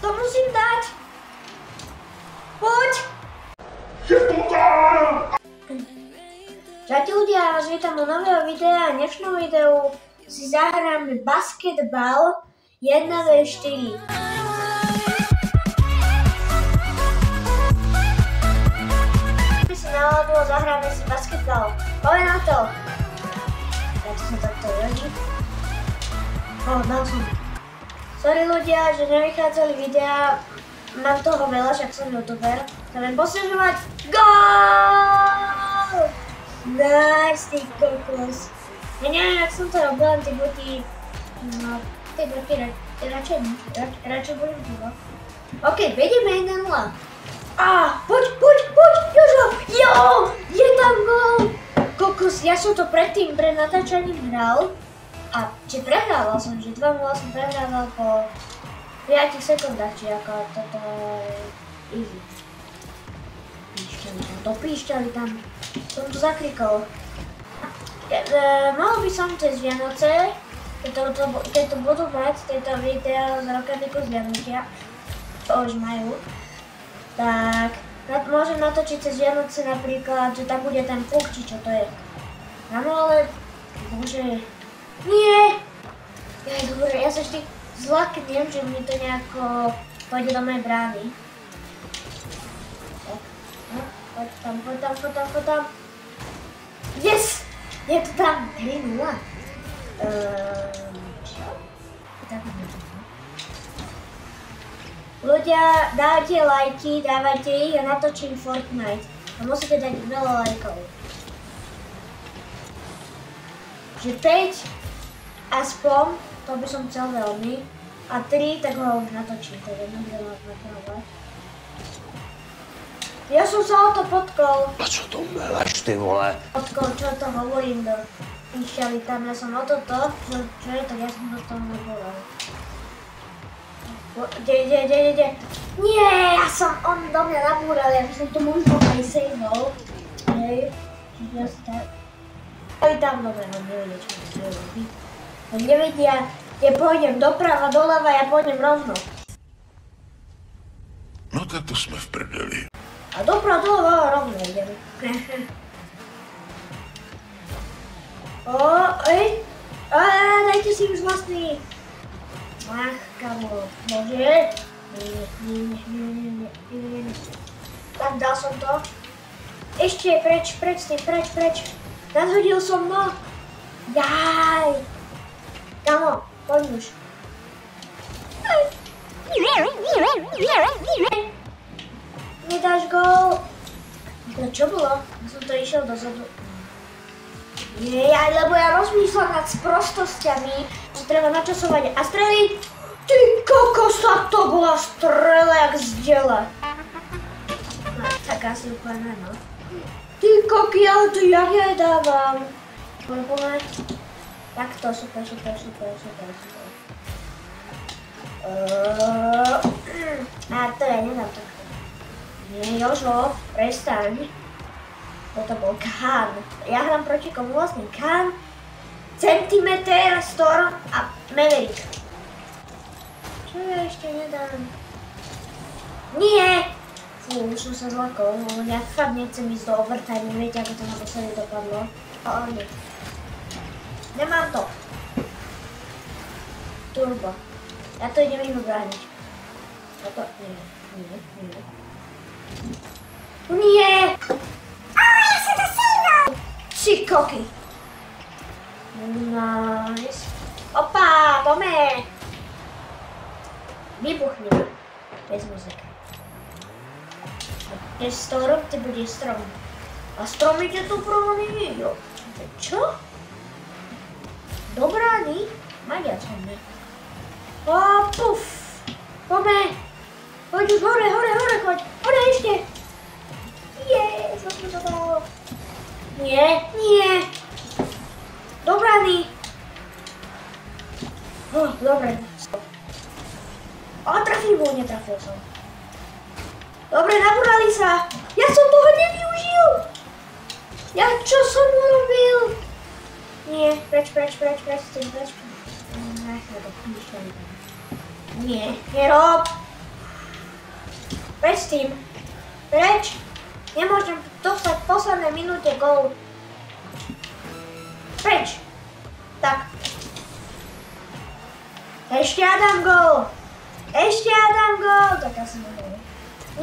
To musím dať. Poď. Čaute ľudia, vás vítam u nového videa. V dnešnom videu si zahráme basketbal 1v4. Si naladilo, zahráme si basketbal. Poďme na to. Ja to som takto rodí. Dal som. Sorry ľudia, že nevychádzali videá. Mám toho veľa, však som youtuber. Chcem posťažovať. GÓOOL! Nice, ty kokos. Ja neviem, jak som to robila, tie boty... No, tie boty radšej budem živo. OK, vedeme 1-0. Poď, Jožo! Jo! Je tam gól! Kokos, ja som to predtým, pred natáčaním hral. A či prehrával som, že 2-0 som prehrával po 5 sekundách, či ako toto je easy. Píšťali tam, dopíšťali tam. Som to zakrikol. Mal by som cez Vianoce, keď to budú mať tieto videa z rokovníku z Vianocia, to už majú, tak môžem natočiť cez Vianoce napríklad, že tam bude ten puk, či čo to je. Áno, ale bože, nie! Dobre, ja sa vždy zlaknem, že mi to nejako pôjde do mojej brány. Poď tam. Yes! Je to tam 3-0. Čo? Ľudia, dávajte lajky, dávajte ich a natočím Fortnite. A musíte dať veľa lajkov. Že 5 aspoň, to by som chcel veľmi. A 3, tak ho už natočím, to je nebudem napravovať. Ja som sa o to potkol. A čo to meleš, ty vole? Potkol, čo to hovorím do píšťali tam, ja som o toto, čo je to, ja som to z toho neboral. Kde? Nie, on do mňa nabúral, ja som to možno aj saveol. Hej, čiže ja si tak... Aj tam, dobre, on nevedie, čo to robí. On nevedia, kde pôjdem doprava, doľava, ja pôjdem rovno. No tak to sme v prdeli. A doprava, doľava, rovno idem. Dajte si už vlastný. Kamo, bože. Nie. Tak, dal som to. Ešte, preč, nadhodil som, no. Jaj. Kamo, poď už. Nedáš gól. No čo bolo? Ja som to išiel dozadu. Nie, lebo ja rozmýšľam nad sprostosťami, že treba načasovať a streliť. Ty kokosa, to bola strela jak z diela. No, tak asi úplne no. Ty koky, ale to jak ja dávam. Poďme. Takto, super. To ja nedám takto. Nie, Jožo, prestaň. Toto bol Khan. Ja hrám proti komu vlastne? Khan, Centimeter, Storm a Maverick. Čo ja ešte nedám? Nie! Fú, už som sa zlakol, lebo ja fakt nechcem ísť do overtime, viete, ako to naposledy dopadlo. Ale nie. Nemám to. Turbo. Ja to idem iba brániť. Toto, nie. Nie! Ja som to saveol! Ty koky. Nice. Opa, poďme. Vybuchneme. Bez muziky. Keď Storm, ty bude strom. A strom ide tu prvoný. Čo? Do brány? Maďac hodne. Puf. Poďme. Poď už hore, choď. Hore ešte. Som to dal. Nie. Do brány. Dobre. Ale netrafil som. Dobre, nabúrali sa. Ja som toho nevyužil. Ja čo som urobil? Nie, preč. Nie, nerob. Preč s tým. Preč. Nemôžem dostať v poslednej minúte gól. Preč. Tak. Ešte ja dám gól. Ešte ja dám gól. Tak ja som nedal.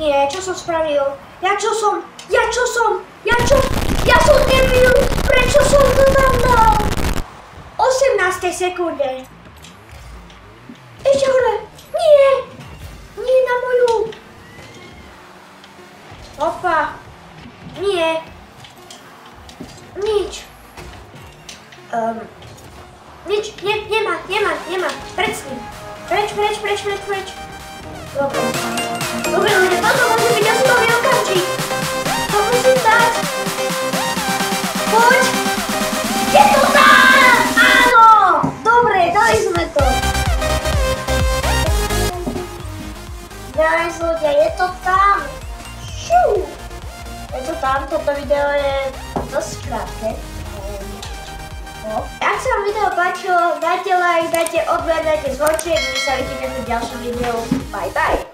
Nie, čo som spravil? Ja čo som debil. Prečo som to tam dal? 18. sekunde. Ešte hore. Nie. Nie na moju. Opa. Nie. Nič. Nič. Nemá. Preč s ním. Preč. Dobre, ľudia, toto môže byť osudový okamžik. To musím dať. Poď. Je to tam! Áno! Dobre, dali sme to. Nice, ľudia, je to tam. Šú. Je to tam, toto video je dosť krátke. Ak sa vám video páčilo, dajte like, dajte odber, dajte zvonček, my sa vidíme v ďalšom videu. Bye bye.